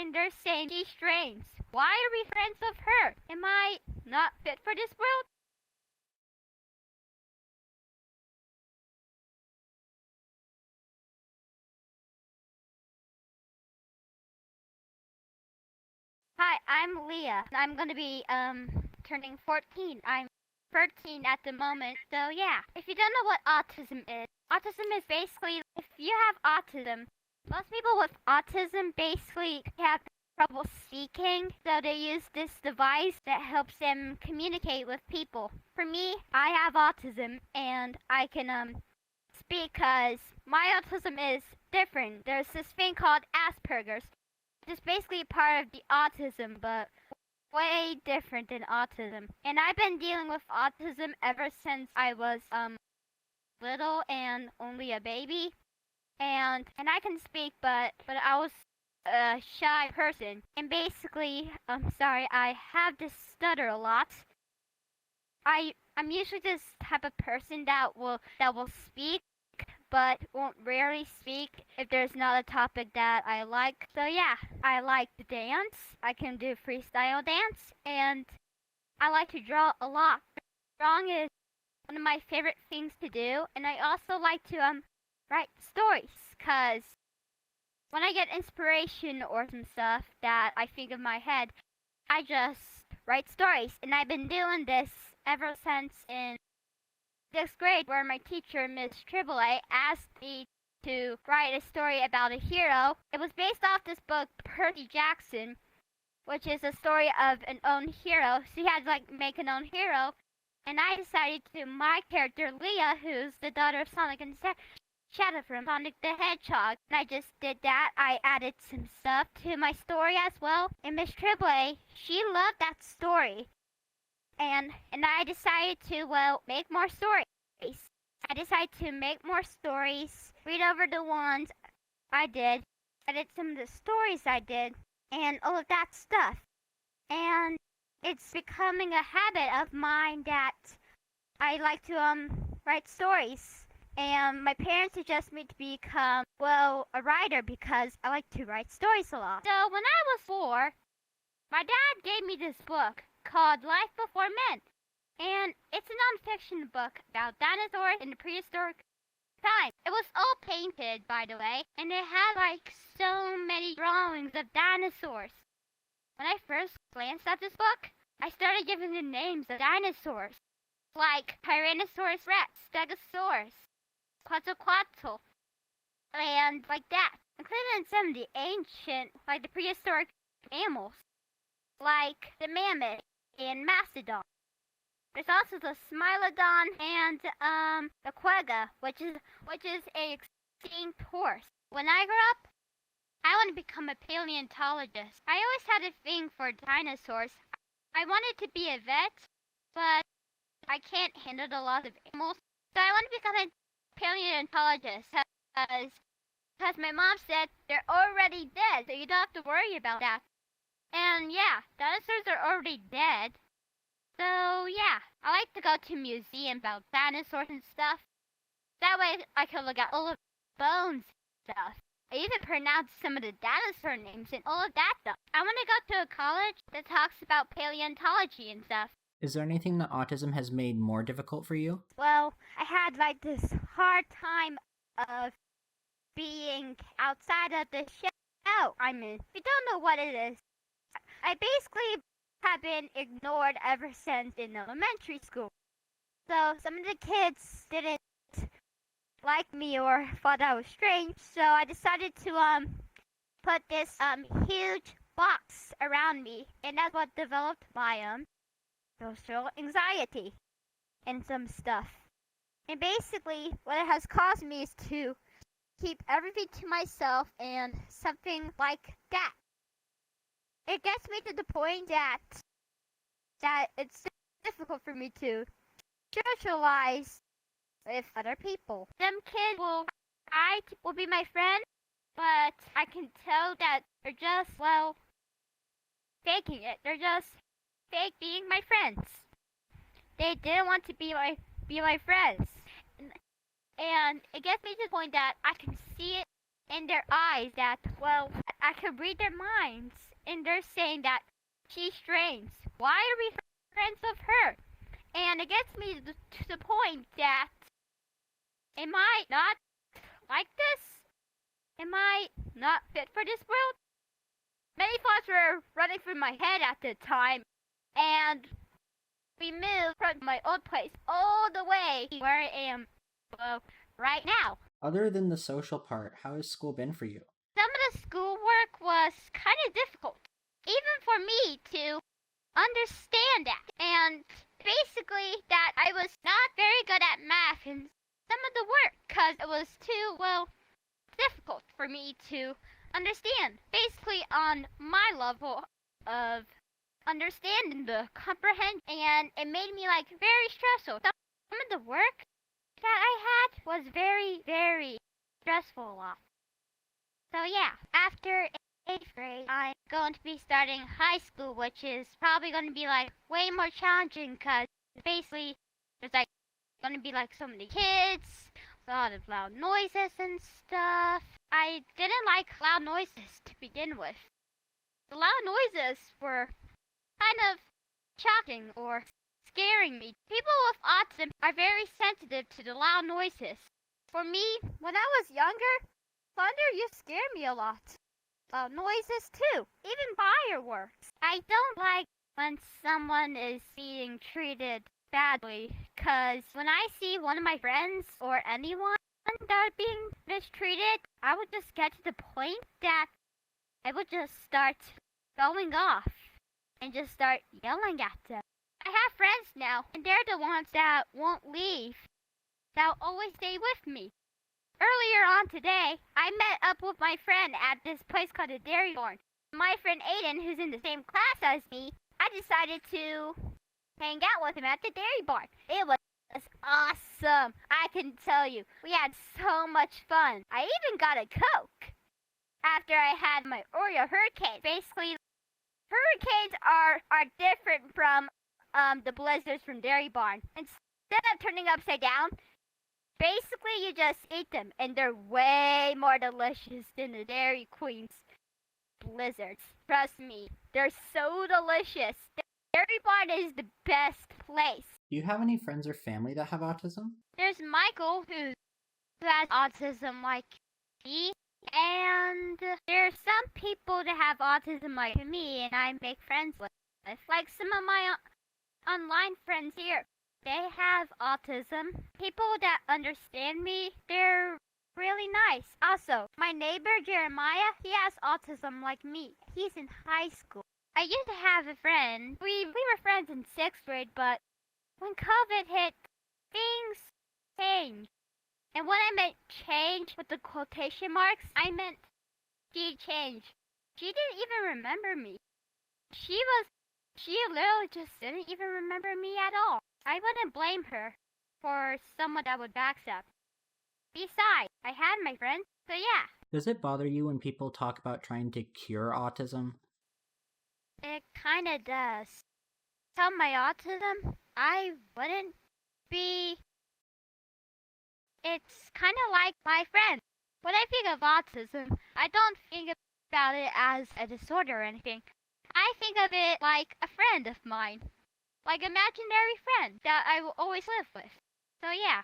and they're saying she's strange. Why are we friends with her? Am I not fit for this world? Hi, I'm Leah. I'm gonna be turning 14. I'm 13 at the moment. So yeah, if you don't know what autism is basically if you have autism, most people with autism basically have trouble speaking, so they use this device that helps them communicate with people. For me, I have autism and I can speak because my autism is different. There's this thing called Asperger's. It's basically part of the autism, but way different than autism. And I've been dealing with autism ever since I was little and only a baby. And I can speak, but I was a shy person. And basically, I'm sorry, I have this stutter a lot. I'm usually this type of person that will speak but won't rarely speak if there's not a topic that I like. So yeah, I like to dance. I can do freestyle dance, and I like to draw a lot. Drawing is one of my favorite things to do, and I also like to write stories, cause when I get inspiration or some stuff that I think of my head, I just write stories, and I've been doing this ever since in 6th grade, where my teacher, Miss Triboulet, asked me to write a story about a hero. It was based off this book, Percy Jackson, which is a story of an own hero. She had to make an own hero, and I decided to my character Leah, who's the daughter of Sonic and Shadow from Sonic the Hedgehog. And I just did that. I added some stuff to my story as well. And Miss Triboulet, she loved that story. And I decided to make more stories. I decided to make more stories, read over the ones I did, edit some of the stories I did, and all of that stuff. And it's becoming a habit of mine that I like to write stories. And my parents suggest me to become a writer because I like to write stories a lot. So when I was 4, my dad gave me this book called Life Before Men. And it's a non-fiction book about dinosaurs in the prehistoric time. It was all painted, by the way, and it had so many drawings of dinosaurs. When I first glanced at this book, I started giving the names of dinosaurs, like Tyrannosaurus rex, Stegosaurus, Quetzalcoatl, and like that, including some of the ancient, the prehistoric mammals, like the mammoth and mastodon. There's also the Smilodon and the Quagga, which is a extinct horse. When I grow up, I want to become a paleontologist. I always had a thing for dinosaurs. I wanted to be a vet, but I can't handle the loss of animals, so I want to become a paleontologist because my mom said they're already dead, so you don't have to worry about that. And yeah, dinosaurs are already dead. So yeah, I like to go to museums about dinosaurs and stuff. That way I can look at all of the bones and stuff. I even pronounce some of the dinosaur names and all of that stuff. I want to go to a college that talks about paleontology and stuff. Is there anything that autism has made more difficult for you? Well, I had this hard time of being outside of the show. I mean, if you don't know what it is, I basically have been ignored ever since in elementary school. So some of the kids didn't like me or thought I was strange, so I decided to put this huge box around me, and that's what developed my social anxiety and some stuff. And basically what it has caused me is to keep everything to myself and something like that. It gets me to the point that it's difficult for me to socialize with other people. Some kids will be my friend, but I can tell that they're just faking it. They're just fake being my friends. They didn't want to be my friends. And it gets me to the point that I can see it in their eyes that, well, I could read their minds, and they're saying that she's strange. Why are we friends with her? And it gets me to the point that, am I not like this? Am I not fit for this world? Many thoughts were running through my head at the time, and we moved from my old place all the way where I am, well, right now. Other than the social part, how has school been for you? Some of the schoolwork was kind of difficult, even for me to understand that. And basically, that I was not very good at math and some of the work because it was too, well, difficult for me to understand. Basically, on my level of understanding the comprehend, and it made me like very stressful. Some of the work that I had was very, very stressful a lot. So yeah, after 8th grade, I'm going to be starting high school, which is probably going to be like way more challenging because basically there's like going to be like so many kids, a lot of loud noises and stuff. I didn't like loud noises to begin with. The loud noises were kind of shocking or scaring me. People with autism are very sensitive to the loud noises. For me, when I was younger, thunder used to scare me a lot. Loud noises too, even fireworks. I don't like when someone is being treated badly, cause when I see one of my friends or anyone that are being mistreated, I would just get to the point that I would just start going off and just start yelling at them. I have friends now, and they're the ones that won't leave. They'll always stay with me. Earlier on today, I met up with my friend at this place called the Dairy Barn. My friend Aiden, who's in the same class as me, I decided to hang out with him at the Dairy Barn. It was awesome. I can tell you, we had so much fun. I even got a Coke after I had my Oreo hurricane. Basically, hurricanes are different from the blizzards from Dairy Barn. Instead of turning upside down, basically you just eat them, and they're way more delicious than the Dairy Queen's blizzards. Trust me, they're so delicious. Dairy Barn is the best place. Do you have any friends or family that have autism? There's Michael who has autism like me, and there's some people that have autism like me, and I make friends with. Like some of my online friends here, they have autism. People that understand me, they're really nice. Also, my neighbor Jeremiah, he has autism like me. He's in high school. I used to have a friend. We were friends in 6th grade, but when COVID hit, things changed. And when I meant change with the quotation marks, I meant she changed. She didn't even remember me. She literally just didn't even remember me at all. I wouldn't blame her for someone that would backstab. Besides, I had my friends, so yeah. Does it bother you when people talk about trying to cure autism? It kinda does. Tell my autism, I wouldn't be. It's kinda like my friend. When I think of autism, I don't think about it as a disorder or anything. I think of it like a friend of mine. Like an imaginary friend that I will always live with. So yeah.